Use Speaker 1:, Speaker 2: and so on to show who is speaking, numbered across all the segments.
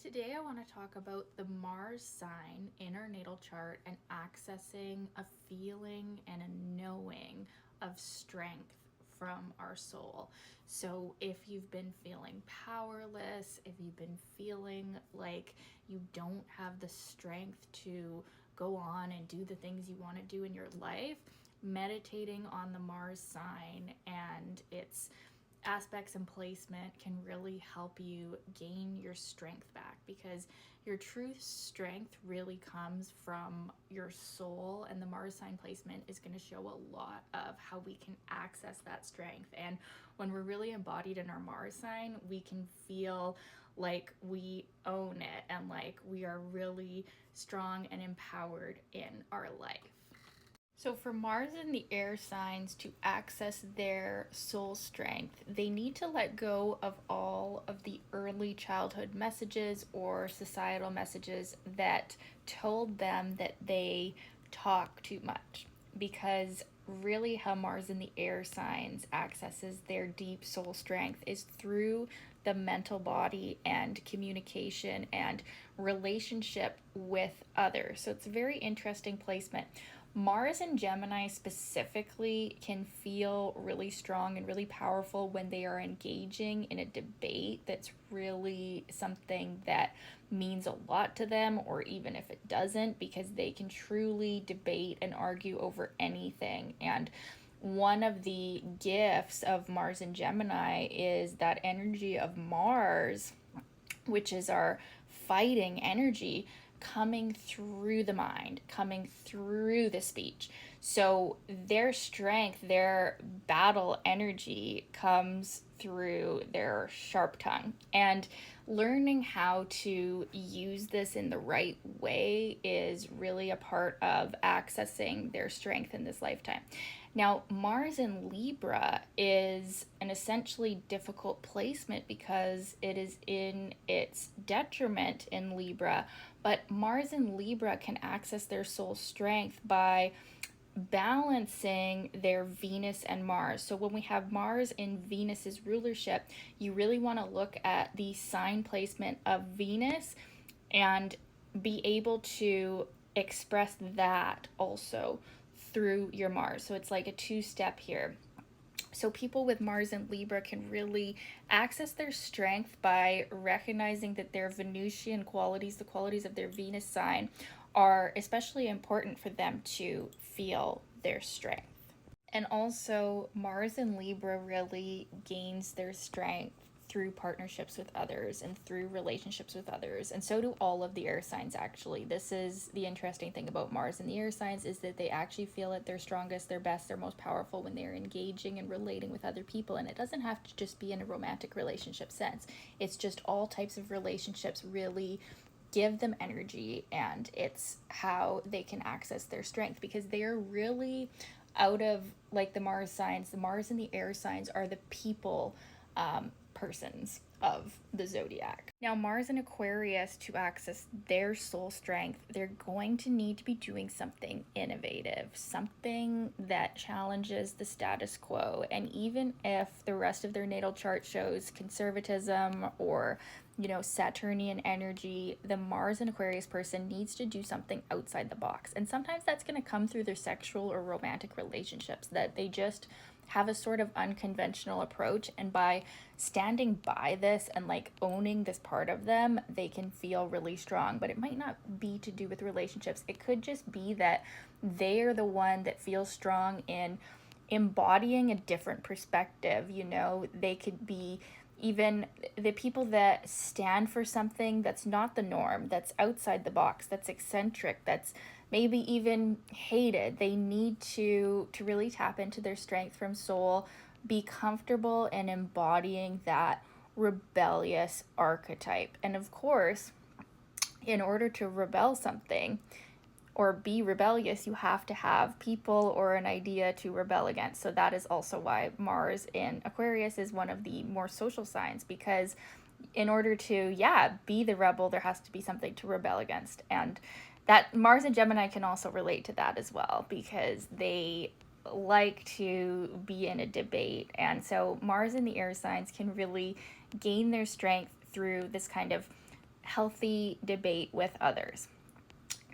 Speaker 1: Today I want to talk about the Mars sign in our natal chart and accessing a feeling and a knowing of strength from our soul. So if you've been feeling powerless, if you've been feeling like you don't have the strength to go on and do the things you want to do in your life, meditating on the Mars sign and its aspects and placement can really help you gain your strength back, because your true strength really comes from your soul, and the Mars sign placement is going to show a lot of how we can access that strength. And when we're really embodied in our Mars sign, we can feel like we own it and like we are really strong and empowered in our life. So, for Mars and the air signs to access their soul strength, they need to let go of all of the early childhood messages or societal messages that told them that they talk too much. Because really, how Mars and the air signs accesses their deep soul strength is through the mental body and communication and relationship with others. So, it's a very interesting placement. Mars and Gemini specifically can feel really strong and really powerful when they are engaging in a debate that's really something that means a lot to them, or even if it doesn't, because they can truly debate and argue over anything. And one of the gifts of Mars and Gemini is that energy of Mars, which is our fighting energy, coming through the mind, coming through the speech. So their strength, their battle energy comes through their sharp tongue. And learning how to use this in the right way is really a part of accessing their strength in this lifetime. Now, Mars in Libra is an essentially difficult placement because it is in its detriment in Libra, but Mars in Libra can access their soul strength by balancing their Venus and Mars. So when we have Mars in Venus's rulership, you really want to look at the sign placement of Venus and be able to express that also through your Mars. So it's like a two-step here. So people with Mars and Libra can really access their strength by recognizing that their Venusian qualities, the qualities of their Venus sign, are especially important for them to feel their strength. And also, Mars in Libra really gains their strength through partnerships with others and through relationships with others. And so do all of the air signs, actually. This is the interesting thing about Mars and the air signs, is that they actually feel at their strongest, their best, their most powerful when they're engaging and relating with other people. And it doesn't have to just be in a romantic relationship sense. It's just all types of relationships really give them energy, and it's how they can access their strength, because they're really out of, like, the Mars signs. The Mars and the air signs are the people persons of the zodiac. Now, Mars in Aquarius, to access their soul strength, they're going to need to be doing something innovative, something that challenges the status quo. And even if the rest of their natal chart shows conservatism or Saturnian energy, the Mars and Aquarius person needs to do something outside the box. And sometimes that's going to come through their sexual or romantic relationships, that they just have a sort of unconventional approach, and by standing by this and like owning this part of them, they can feel really strong. But it might not be to do with relationships. It could just be that they are the one that feels strong in embodying a different perspective. They could be even the people that stand for something that's not the norm, that's outside the box, that's eccentric, that's maybe even hated. They need to really tap into their strength from soul, be comfortable in embodying that rebellious archetype. And of course, in order to rebel something or be rebellious, you have to have people or an idea to rebel against. So that is also why Mars in Aquarius is one of the more social signs, because in order to, be the rebel, there has to be something to rebel against. And that Mars and Gemini can also relate to that as well, because they like to be in a debate. And so Mars in the air signs can really gain their strength through this kind of healthy debate with others.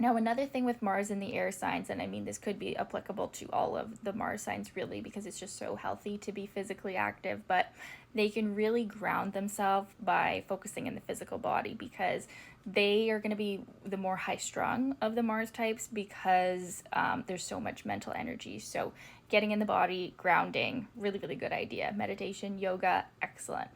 Speaker 1: Now, another thing with Mars in the air signs, and I mean, this could be applicable to all of the Mars signs really, because it's just so healthy to be physically active, but they can really ground themselves by focusing in the physical body, because they are going to be the more high strung of the Mars types, because there's so much mental energy. So, getting in the body, grounding, really, really good idea. Meditation, yoga, excellent.